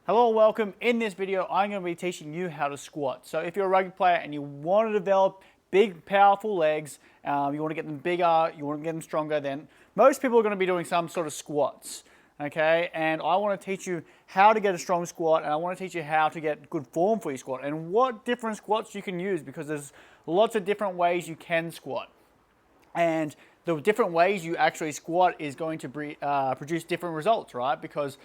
Hello and welcome. In this video, I'm going to be teaching you how to squat. So if you're a rugby player and you want to develop big, powerful legs, you want to get them bigger, you want to get them stronger, then most people are going to be doing some sort of squats. Okay, and I want to teach you how to get a strong squat, and I want to teach you how to get good form for your squat and what different squats you can use, because there's lots of different ways you can squat. And the different ways you actually squat is going to produce different results, right? Because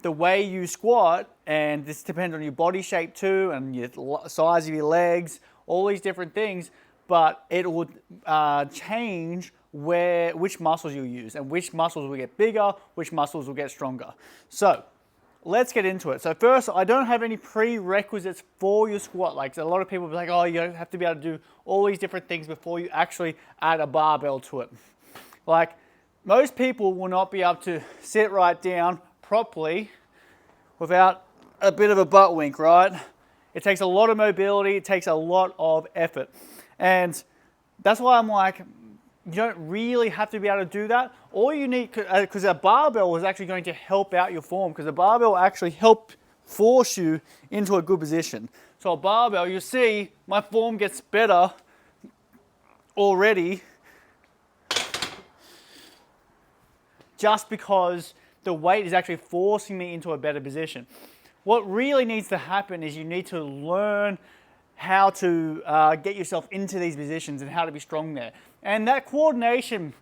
the way you squat, and this depends on your body shape too, and your size of your legs, all these different things, but it will change which muscles you'll use, and which muscles will get bigger, which muscles will get stronger. So let's get into it. So first, I don't have any prerequisites for your squat. Like a lot of people be like, oh, you have to be able to do all these different things before you actually add a barbell to it. Like most people will not be able to sit right down properly without a bit of a butt wink, right? It takes a lot of mobility, it takes a lot of effort. And that's why I'm like, you don't really have to be able to do that. All you need, because a barbell is actually going to help out your form, because a barbell will actually help force you into a good position. So a barbell, you see, my form gets better already just because the weight is actually forcing me into a better position. What really needs to happen is you need to learn how to get yourself into these positions and how to be strong there. And that coordination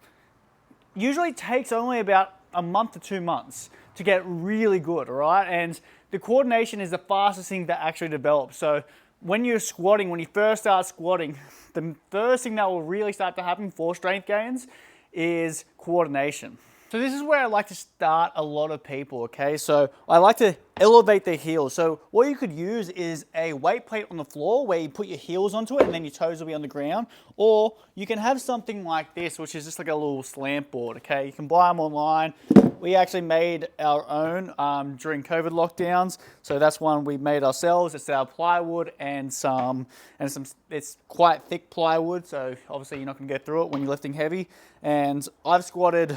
usually takes only about a month to 2 months to get really good, all right? And the coordination is the fastest thing that actually develops. So when you're squatting, when you first start squatting, the first thing that will really start to happen for strength gains is coordination. So this is where I like to start a lot of people, okay? So I like to elevate their heels. So what you could use is a weight plate on the floor where you put your heels onto it and then your toes will be on the ground. Or you can have something like this, which is just like a little slant board, okay? You can buy them online. We actually made our own during COVID lockdowns. So that's one we made ourselves. It's our plywood and it's quite thick plywood. So obviously you're not gonna go through it when you're lifting heavy. And I've squatted,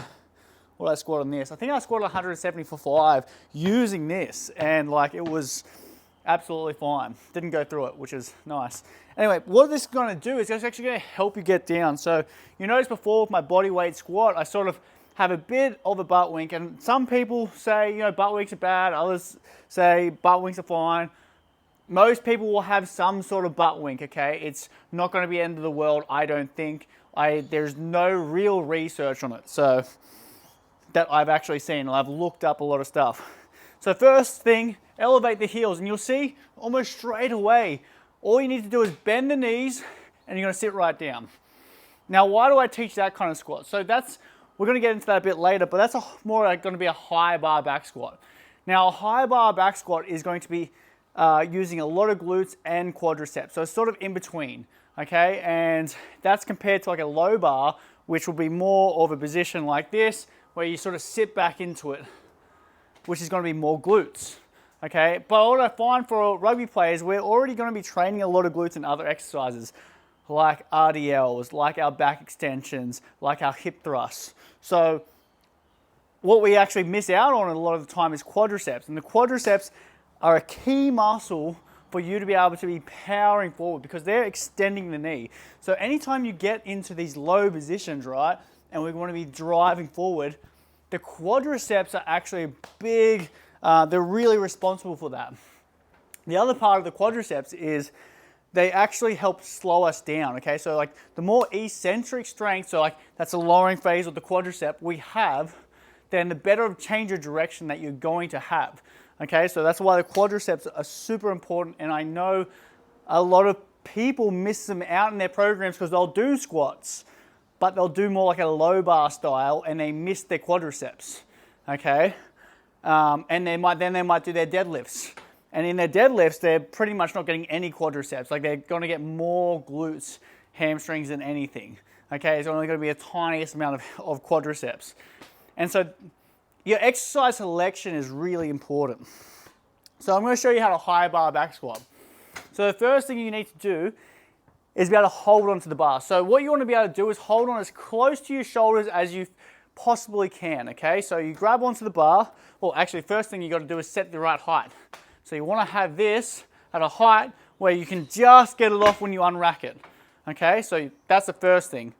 what did I squat on this? I think I squatted 170 for 5 using this, and like it was absolutely fine. Didn't go through it, which is nice. Anyway, what this is going to do is it's actually going to help you get down. So you notice before with my body weight squat, I sort of have a bit of a butt wink, and some people say, you know, butt winks are bad. Others say butt winks are fine. Most people will have some sort of butt wink, okay? It's not going to be the end of the world, I don't think. There's no real research on it. So that I've actually seen, and I've looked up a lot of stuff. So first thing, elevate the heels, and you'll see almost straight away, all you need to do is bend the knees and you're gonna sit right down. Now, why do I teach that kind of squat? So we're gonna get into that a bit later, but that's more like gonna be a high bar back squat. Now, a high bar back squat is going to be using a lot of glutes and quadriceps. So it's sort of in between, okay? And that's compared to like a low bar, which will be more of a position like this, where you sort of sit back into it, which is going to be more glutes, okay? But what I find for rugby players, we're already going to be training a lot of glutes in other exercises, like RDLs, like our back extensions, like our hip thrusts. So what we actually miss out on a lot of the time is quadriceps, and the quadriceps are a key muscle for you to be able to be powering forward, because they're extending the knee. So anytime you get into these low positions, right, and we want to be driving forward, the quadriceps are actually big, they're really responsible for that. The other part of the quadriceps is they actually help slow us down, okay? So like the more eccentric strength, so like that's the lowering phase of the quadricep we have, then the better change of direction that you're going to have, okay? So that's why the quadriceps are super important, and I know a lot of people miss them out in their programs because they'll do squats, but they'll do more like a low bar style and they miss their quadriceps, okay? And then they might do their deadlifts. And in their deadlifts, they're pretty much not getting any quadriceps. Like they're gonna get more glutes, hamstrings than anything, okay? It's only gonna be a tiniest amount of quadriceps. And so your exercise selection is really important. So I'm gonna show you how to high bar back squat. So the first thing you need to do is be able to hold onto the bar. So what you want to be able to do is hold on as close to your shoulders as you possibly can, okay? So you grab onto the bar, well, actually, first thing you got to do is set the right height. So you want to have this at a height where you can just get it off when you unrack it. Okay, so that's the first thing.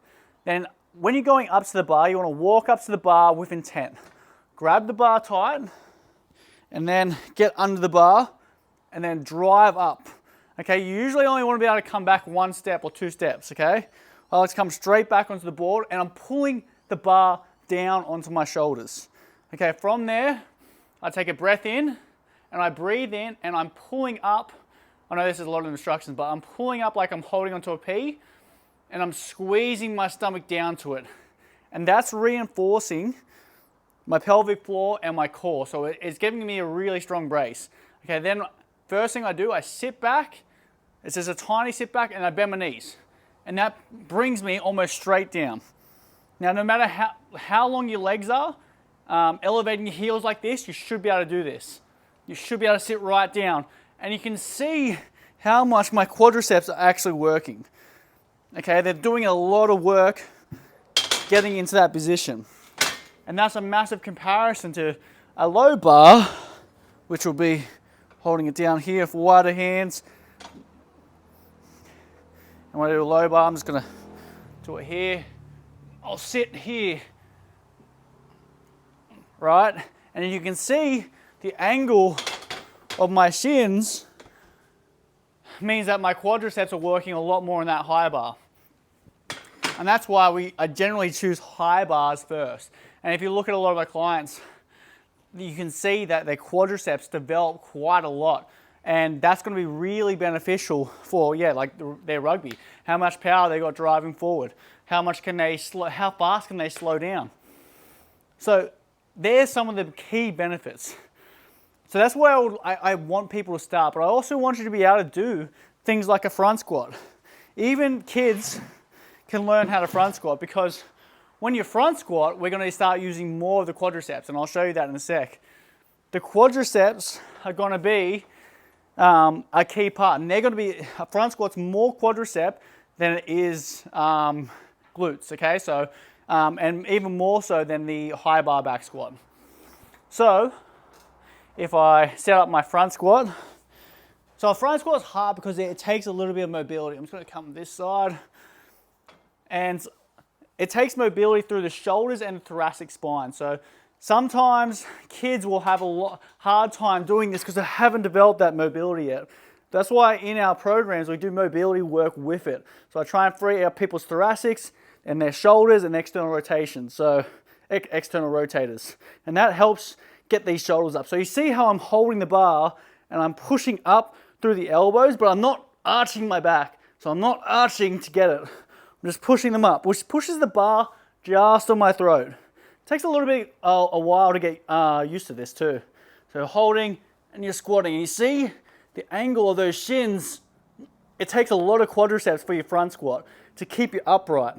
Then when you're going up to the bar, you want to walk up to the bar with intent. Grab the bar tight, and then get under the bar, and then drive up. Okay, you usually only want to be able to come back 1 step or 2 steps, okay? I like to come straight back onto the board, and I'm pulling the bar down onto my shoulders. Okay, from there, I take a breath in, and I breathe in, and I'm pulling up. I know this is a lot of instructions, but I'm pulling up like I'm holding onto a P, and I'm squeezing my stomach down to it. And that's reinforcing my pelvic floor and my core. So it's giving me a really strong brace. Okay, then first thing I do, I sit back. It's just a tiny sit back, and I bend my knees. And that brings me almost straight down. Now, no matter how long your legs are, elevating your heels like this, you should be able to do this. You should be able to sit right down. And you can see how much my quadriceps are actually working. Okay, they're doing a lot of work getting into that position. And that's a massive comparison to a low bar, which will be holding it down here for wider hands. And when I do a low bar, I'm just gonna do it here. I'll sit here, right? And you can see the angle of my shins means that my quadriceps are working a lot more in that high bar. And that's why I generally choose high bars first. And if you look at a lot of my clients, you can see that their quadriceps develop quite a lot. And that's going to be really beneficial for, like their rugby. How much power they got driving forward. How fast can they slow down? So there's some of the key benefits. So that's where I want people to start. But I also want you to be able to do things like a front squat. Even kids can learn how to front squat, because when you front squat, we're going to start using more of the quadriceps, and I'll show you that in a sec. The quadriceps are going to be a key part, and they're going to be, a front squat's more quadricep than it is glutes, okay? So, and even more so than the high bar back squat. So, if I set up my front squat, so a front squat is hard because it takes a little bit of mobility. I'm just going to come this side. And it takes mobility through the shoulders and the thoracic spine. So sometimes kids will have a hard time doing this because they haven't developed that mobility yet. That's why in our programs we do mobility work with it. So I try and free up people's thoracics and their shoulders and external rotations. So external rotators. And that helps get these shoulders up. So you see how I'm holding the bar and I'm pushing up through the elbows, but I'm not arching my back. So I'm not arching to get it. I'm just pushing them up, which pushes the bar just on my throat. It takes a little bit, a while to get used to this too. So holding and you're squatting. And you see the angle of those shins. It takes a lot of quadriceps for your front squat to keep you upright.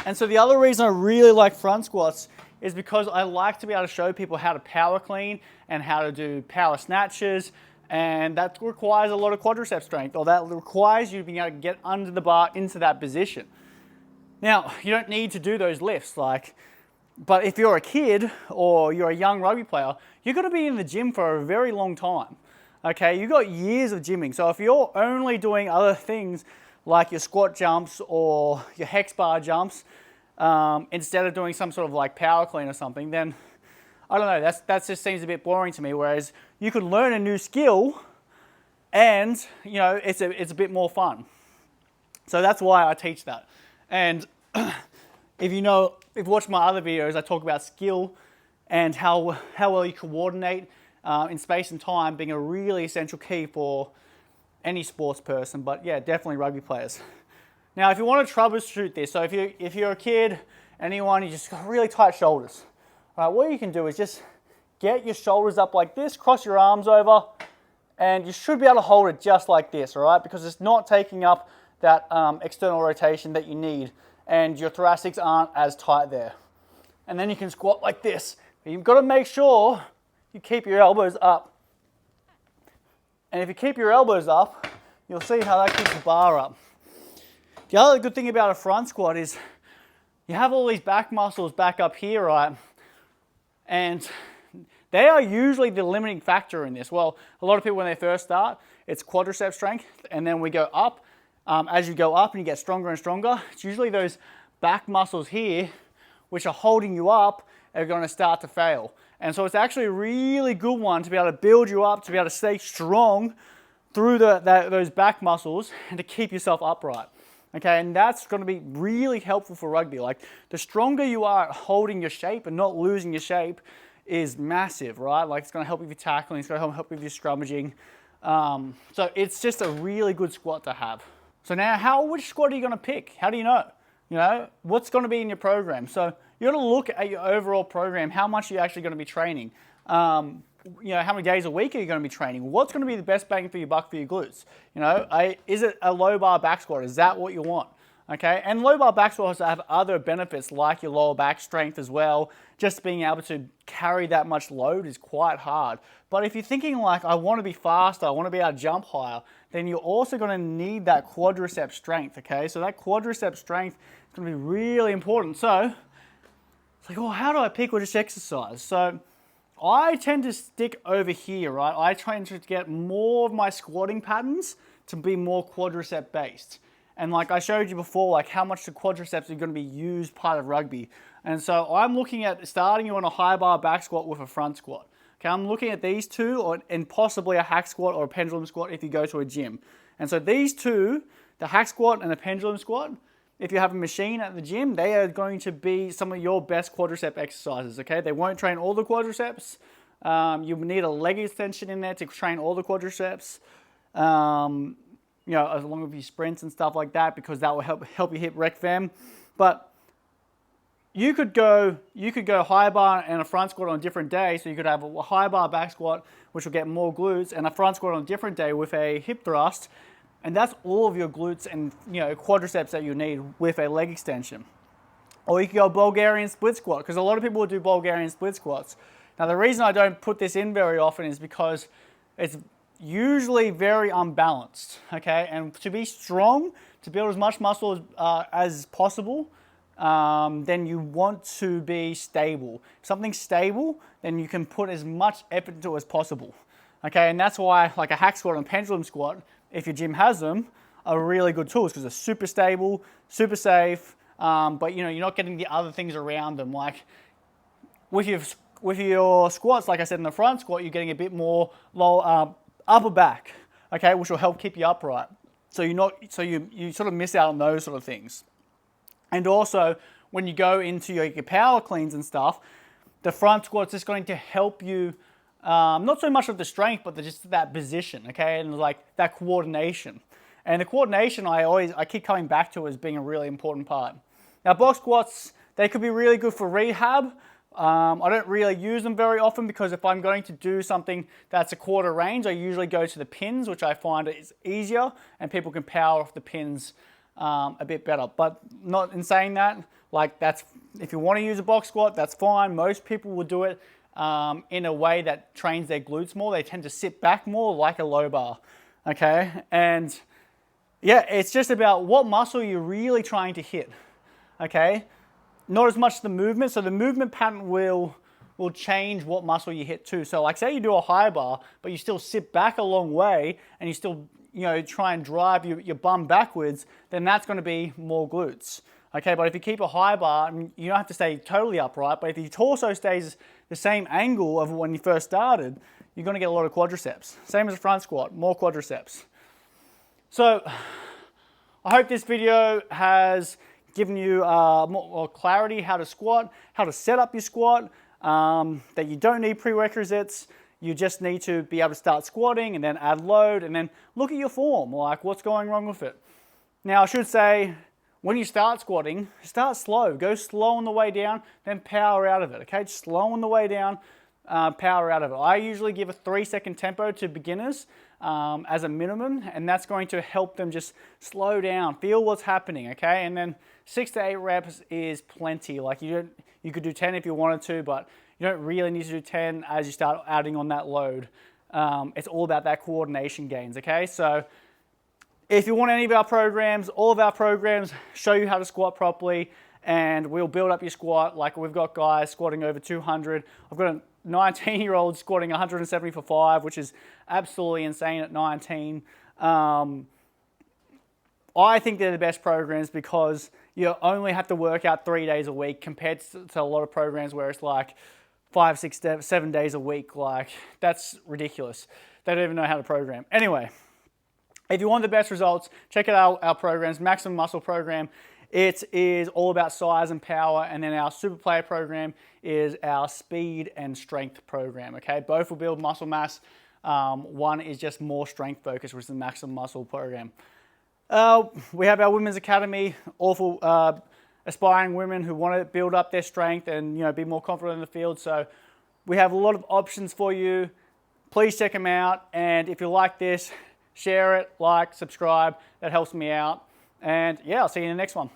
And so the other reason I really like front squats is because I like to be able to show people how to power clean and how to do power snatches. And that requires a lot of quadricep strength, or that requires you being able to get under the bar into that position. Now, you don't need to do those lifts, but if you're a kid or you're a young rugby player, you're going to be in the gym for a very long time. Okay, you've got years of gymming. So if you're only doing other things like your squat jumps or your hex bar jumps, instead of doing some sort of power clean or something, then I don't know, that just seems a bit boring to me. Whereas you could learn a new skill and, it's a bit more fun. So that's why I teach that. And if you've watched my other videos, I talk about skill and how well you coordinate in space and time being a really essential key for any sports person, but yeah, definitely rugby players. Now, if you want to troubleshoot this, so if you're a kid, anyone, you just got really tight shoulders. All right, what you can do is just get your shoulders up like this, cross your arms over, and you should be able to hold it just like this, all right? Because it's not taking up that external rotation that you need, and your thoracics aren't as tight there. And then you can squat like this. But you've got to make sure you keep your elbows up. And if you keep your elbows up, you'll see how that keeps the bar up. The other good thing about a front squat is you have all these back muscles back up here, right? And they are usually the limiting factor in this. Well, a lot of people when they first start, it's quadricep strength, and then we go up. As you go up and you get stronger and stronger, it's usually those back muscles here, which are holding you up, are going to start to fail. And so it's actually a really good one to be able to build you up, to be able to stay strong through those back muscles and to keep yourself upright. Okay, and that's going to be really helpful for rugby. Like, the stronger you are at holding your shape and not losing your shape is massive, right? Like, it's going to help with your tackling, it's going to help with your scrummaging. So it's just a really good squat to have. So now, which squat are you going to pick? How do you know? You know, what's going to be in your program? So you got to look at your overall program. How much are you actually going to be training? You know, how many days a week are you going to be training? What's going to be the best bang for your buck for your glutes? You know, is it a low bar back squat? Is that what you want? Okay, and low bar back squats have other benefits like your lower back strength as well. Just being able to carry that much load is quite hard. But if you're thinking like, I want to be faster, I want to be able to jump higher, then you're also going to need that quadricep strength, okay? So that quadricep strength is going to be really important. So it's like, oh, how do I pick which exercise? So I tend to stick over here, right? I tend to get more of my squatting patterns to be more quadricep based. And like I showed you before, like how much the quadriceps are going to be used part of rugby. And so I'm looking at starting you on a high bar back squat with a front squat. Okay, I'm looking at these two and possibly a hack squat or a pendulum squat if you go to a gym. And so these two, the hack squat and the pendulum squat, if you have a machine at the gym, they are going to be some of your best quadricep exercises, okay? They won't train all the quadriceps. You need a leg extension in there to train all the quadriceps. You know, along with your sprints and stuff like that, because that will help you hit rec fem. But you could go high bar and a front squat on a different day. So you could have a high bar back squat, which will get more glutes, and a front squat on a different day with a hip thrust. And that's all of your glutes and, you know, quadriceps that you need with a leg extension. Or you could go Bulgarian split squat, because a lot of people will do Bulgarian split squats. Now, the reason I don't put this in very often is because it's usually very unbalanced, okay? And to be strong, to build as much muscle as possible, then you want to be stable. If something's stable, then you can put as much effort into it as possible, okay? And that's why like a hack squat and pendulum squat, if your gym has them, are really good tools because they're super stable, super safe, but you know, you're not getting the other things around them. Like with your squats, like I said in the front squat, you're getting a bit more low, upper back, okay, which will help keep you upright. So you sort of miss out on those sort of things. And also, when you go into your power cleans and stuff, the front squat's just going to help you, not so much of the strength, but just that position, okay, and like that coordination. And the coordination I keep coming back to as being a really important part. Now, box squats, they could be really good for rehab. I don't really use them very often because if I'm going to do something that's a quarter range, I usually go to the pins, which I find is easier, and people can power off the pins a bit better. But not in saying that, like if you want to use a box squat, that's fine. Most people will do it in a way that trains their glutes more. They tend to sit back more like a low bar, okay? And yeah, it's just about what muscle you're really trying to hit, okay? Not as much the movement. So the movement pattern will change what muscle you hit too. So like say you do a high bar, but you still sit back a long way and you still, you know, try and drive your bum backwards, then that's going to be more glutes. Okay, but if you keep a high bar, you don't have to stay totally upright, but if your torso stays the same angle of when you first started, you're going to get a lot of quadriceps. Same as a front squat, more quadriceps. So I hope this video has given you more clarity how to squat, how to set up your squat, that you don't need prerequisites. You just need to be able to start squatting and then add load and then look at your form, like what's going wrong with it. Now I should say, when you start squatting, start slow. Go slow on the way down, then power out of it, okay? Just slow on the way down, power out of it. I usually give a 3-second tempo to beginners as a minimum, and that's going to help them just slow down, feel what's happening, okay? And then 6 to 8 reps is plenty. Like you could do 10 if you wanted to, but you don't really need to do 10 as you start adding on that load. It's all about that coordination gains, okay? So if you want any of our programs, all of our programs show you how to squat properly and we'll build up your squat. Like we've got guys squatting over 200. I've got a 19-year-old squatting 170 for 5, which is absolutely insane at 19. I think they're the best programs because you only have to work out 3 days a week compared to a lot of programs where it's like 5, 6, 7 days a week. Like, that's ridiculous. They don't even know how to program. Anyway, if you want the best results, check out our programs. Maximum Muscle program, it is all about size and power, and then our Super Player program is our speed and strength program, okay? Both will build muscle mass. One is just more strength focused, which is the Maximum Muscle program. We have our Women's Academy, all for aspiring women who want to build up their strength and, you know, be more confident in the field. So we have a lot of options for you. Please check them out. And if you like this, share it, like, subscribe. That helps me out. And yeah, I'll see you in the next one.